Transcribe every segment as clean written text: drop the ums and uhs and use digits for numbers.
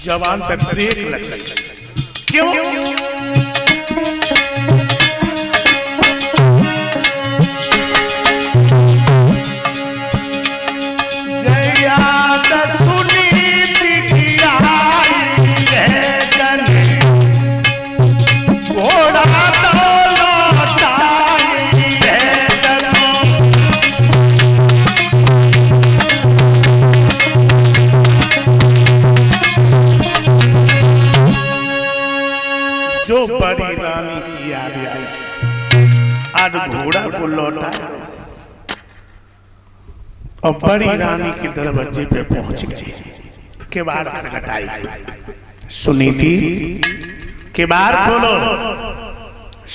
जवान पे ब्रेक लग गई। क्यों? जो बड़ी रानी की याद आई, आज घोड़ा को लौटा दो। और बड़ी रानी के दरवाजे पे पहुंच गए। किवाड़ खटखटाई। सुनीति, किवाड़ खोलो।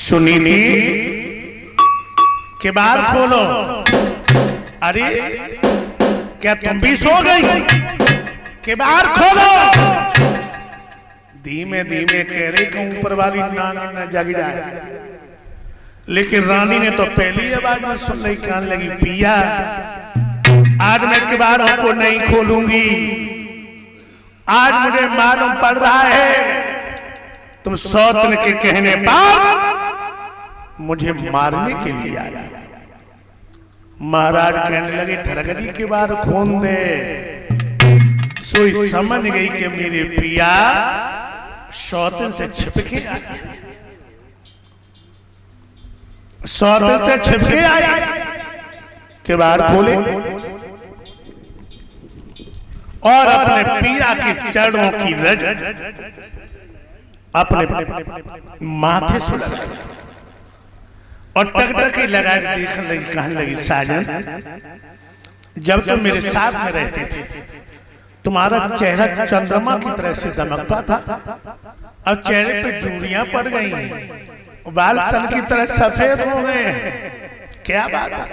सुनीति, किवाड़ खोलो। अरे क्या तुम भी सो गई? किवाड़ खोलो। धीमे धीमे कह रहे कि ऊपर वाली नानी न जग जाए, लेकिन रानी ने तो पहली आवाज में सुनने की कहने लगी, पिया आज मैं किवाड़ों को नहीं खोलूंगी। आज मुझे मालूम पड़ रहा है तुम सौतन के कहने पर मुझे मारने के लिए आया। महाराज कहने लगे, ठरगड़ी किवाड़ खोल दे। सोई समझ गई कि मेरे पिया सौतन से छिपके आया, सौतन से छिपके आया। किवाड़ खोले और अपने पिया के चरणों की रज अपने माथे से लगाई और टकटकी लगा के देखने लगी। कहने लगी, साजन जब तुम मेरे साथ में रहते थे तुम्हारा चेहरा चंद्रमा की तरह से दमकता था, अब चेहरे पे जूड़ियां पड़ गई हैं, बाल सन की तरह सफेद हो गए हैं, क्या बात है?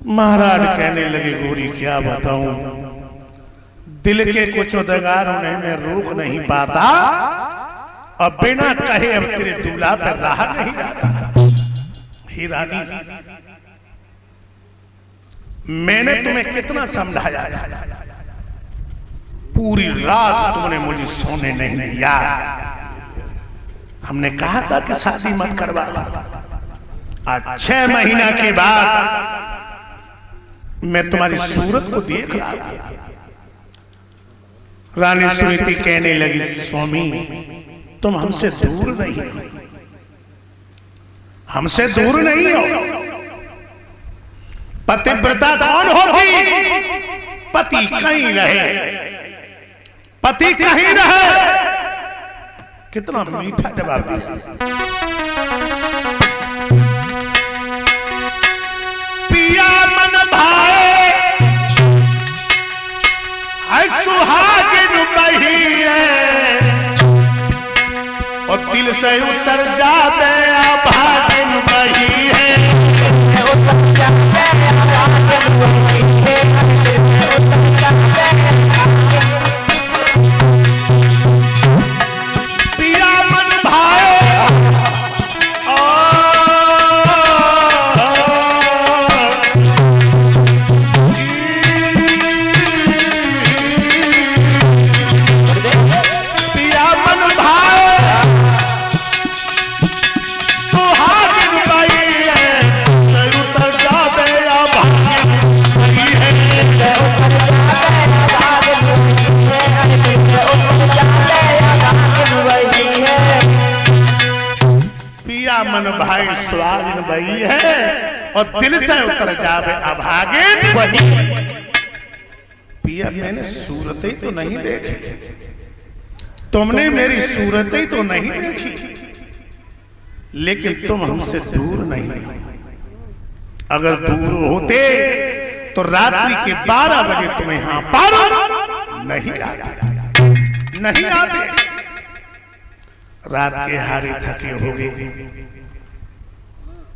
महाराज कहने लगे, गोरी क्या बताऊं, दिल के कुछ उद्गार उन्हें मैं रोक नहीं पाता और बिना कहे अब तेरे दूल्हा पर रहा नहीं जाता। ही रानी, मैंने तुम्हें कितना समझाया, पूरी रात तुमने मुझे सोने नहीं दिया। हमने कहा था कि शादी मत करवा। आज 6 महीना के बाद मैं तुम्हारी सूरत को देख रहा था। रानी सुनीति कहने लगी, स्वामी तुम हमसे दूर नहीं हो, हमसे दूर नहीं हो। पतिव्रता कौन होगी? पति कहीं रहे, पति कहीं रहे। कितना मीठा जवाब दिया। पिया मन भाए है सुहागिन बही है और दिल से उतर जाते अभागिन बही है। मन भाई सुहागिन बही है और दिल से उतर जावे अभागिन बही। पिया मैंने सूरतें तो नहीं देखी, तुमने मेरी सूरतें तो नहीं देखी, लेकिन तुम हमसे दूर नहीं। अगर दूर होते तो रात्रि के 12 बजे तुम्हें यहां पर नहीं आते, नहीं आते। रात के हारे थके होगे,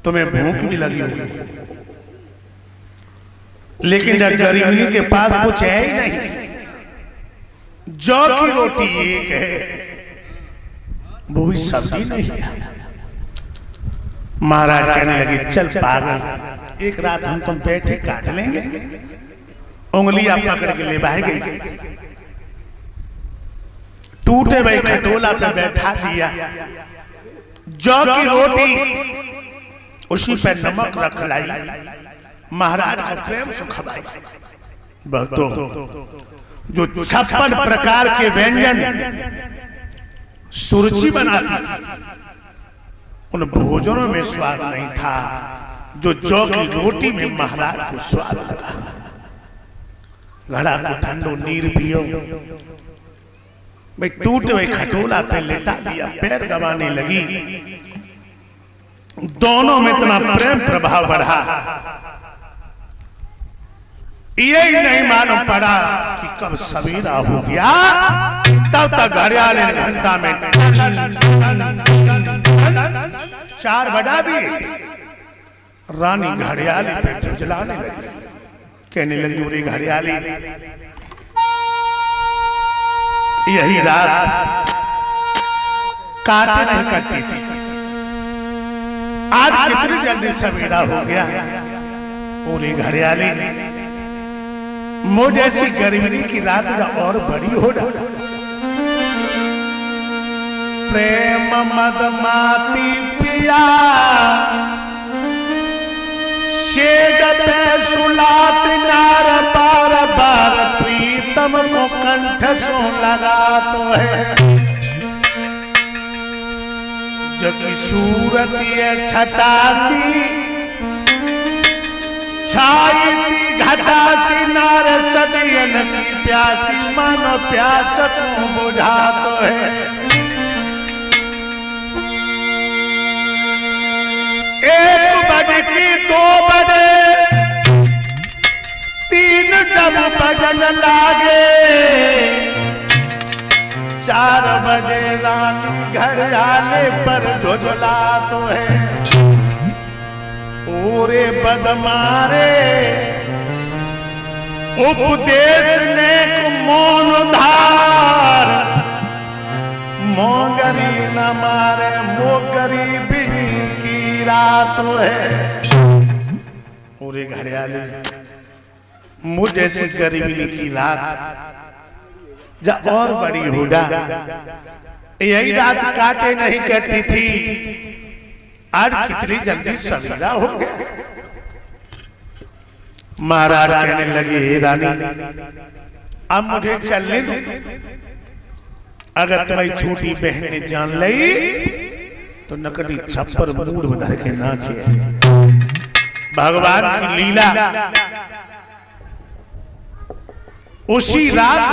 तुम्हें भूख भी लगी होगी, लेकिन जब गरीबनी के पास कुछ है ही नहीं, जौ की रोटी एक है, वो भी सब्जी नहीं है। महाराज कहने लगे, चल पागल, एक रात हम तुम बैठे काट लेंगे। उंगलियां पकड़ के ले भाई गई। टूटे भाई खटोला पे बैठा लिया, जौ की रोटी उसी पे नमक रख लाई, महाराज को प्रेम से खवाई। भक्तों, जो 56 प्रकार के व्यंजन सुरुचि बनाती थी, उन भोजनों में स्वाद नहीं था जो जौ की रोटी में महाराज को स्वाद लगा। घड़ा को ठंडो नीर पियो, मैं टूटे हुए खटोला पे लेटा लिया, पैर दबाने लगी। दोनों में इतना प्रेम प्रभाव बढ़ा, यही नहीं मालूम पड़ा कि कब सवेरा हो गया। तब तक घड़ियाल ने घंटा में 4 बजा दिए। रानी घड़ियाली पे झुझलाने लगी, कहने लगी, उरे घड़ियाली, यही रात काटे नहीं करती थी, आज कितनी जल्दी सवेरा हो गया। उरे घड़ियाली, मुझ ऐसी गर्मी की रात और बड़ी हो रहा। प्रेम मदमाती पिया शेड पे सुलात नार, बार बार प्रीतम को कंठ सो लगा तो है। जगी सूरत ये छटासी छाई थी घटासी, नार सदियन की प्यासी, मानो प्यास को बुझा तो है। एक बजे की 2 बजे 3 जब बजन लागे, 4 बजे रानी घड़ियाले पर झुझला तो है। ओरे बदमारे उपदेश ने मौन धार, मोगरी न मारे मोगरी बिनी की रात है। ओरे घड़ियाले, मुझ जैसी गरीबी की रात जब और बड़ी होगा। यही रात काटे नहीं करती थी, आज कितनी जल्दी सवेरा हो गया। महाराज कहने लगे, हे रानी, अब मुझे चलने दो। अगर तुम्हारी छोटी बहन ने जान ली तो नकली छप्पर मूड बदल के नाचे। भगवान की लीला। उसी रात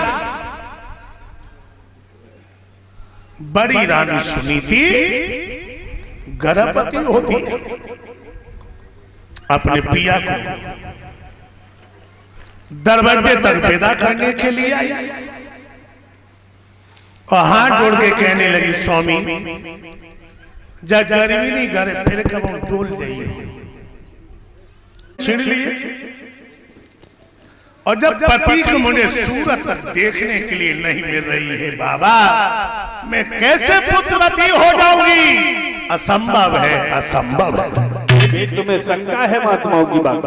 बड़ी रानी सुनीति गर्भवती होती है, अपने पिया को दरवाजे तक पैदा करने के लिए आई और हाथ जोड़ के कहने लगी, स्वामी जब गरीबी नहीं करे फिर कब हम डोल जाइए, छिड़ लिए। और जब पति को मुझे सूरत तक देखने के लिए नहीं मिल रही है बाबा, मैं कैसे पुत्रवती हो जाऊंगी? असंभव है, असंभव है। तुम्हें शंका है महात्माओं की बात?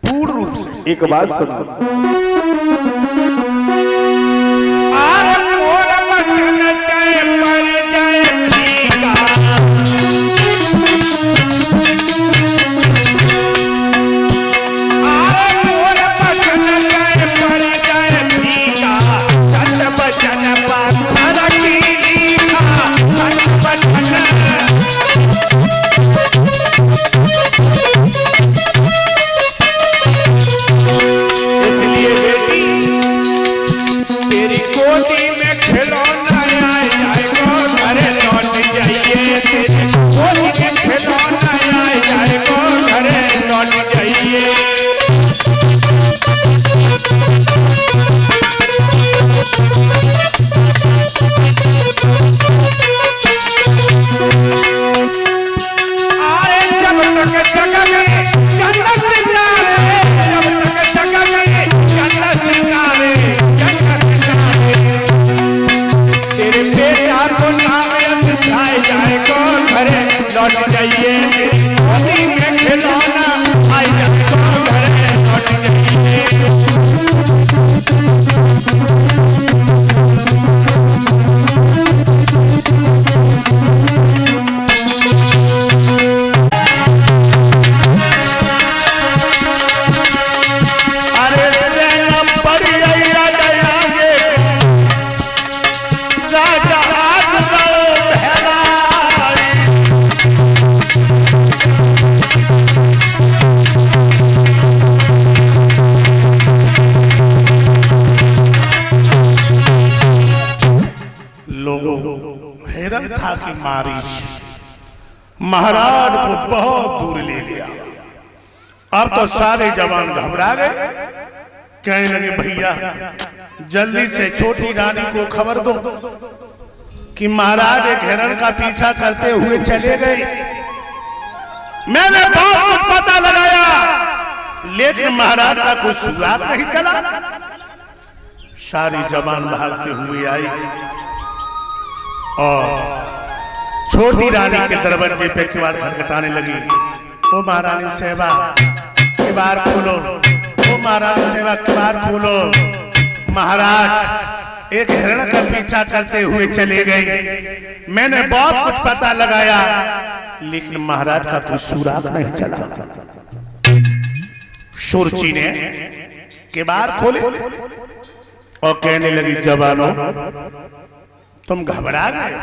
पूर्ण रूप से एक बात सुनो। हिरण था कि मारीच महाराज को बहुत दूर ले गया। अब तो सारे जवान घबरा गए, कहने लगे भैया जल्दी से छोटी रानी को खबर दो कि महाराज एक हिरण का पीछा करते हुए चले गए। मैंने बहुत पता लगाया लेकिन महाराज का कोई सुराग नहीं चला। सारी जवान भागते हुए आई और छोटी रानी के दरवाजे पे किवाड़ खटखटाने लगी। ओ महारानी सेवा किवाड़ खोलो, ओ महारानी सेवा किवाड़ खोलो। महाराज एक हिरण का पीछा करते हुए चले गए। मैंने बहुत कुछ पता लगाया लेकिन महाराज का कोई सुराग नहीं चला। सुरची ने किवाड़ खोले और कहने लगी जवानों तुम घबरा गए,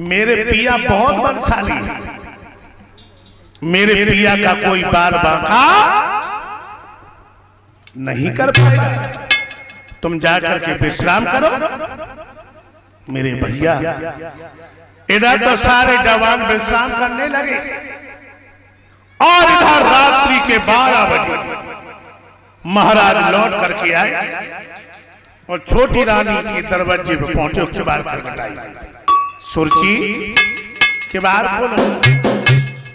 मेरे पिया बहुत बलशाली है, मेरे पिया का कोई बार बांका नहीं कर पाएगा। तुम जाकर के विश्राम करो। मेरे भैया इधर तो सारे जवान विश्राम करने लगे और इधर रात्रि के 12 बजे महाराज लौट करके आए और छोटी रानी के दरवाजे पर पहुंचे, किवाड़ खटखटाई। सुरची किवाड़ खोलो,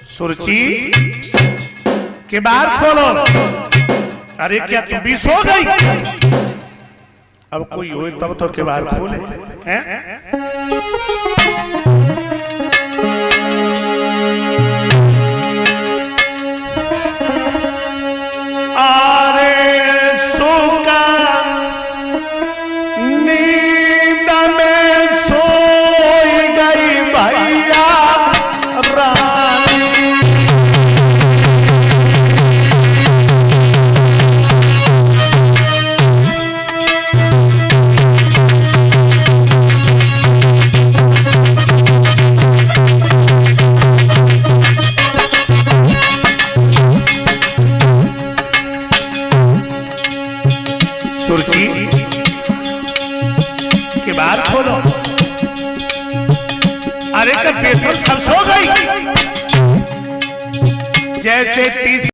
सुरची किवाड़ खोलो। अरे क्या तुम भी सो गई? अब कोई हो तब तो किवाड़ खोले हैं? सुरची किवाड़ खोलो। अरे क्या पेशेंट सब सो गई? जैसे 30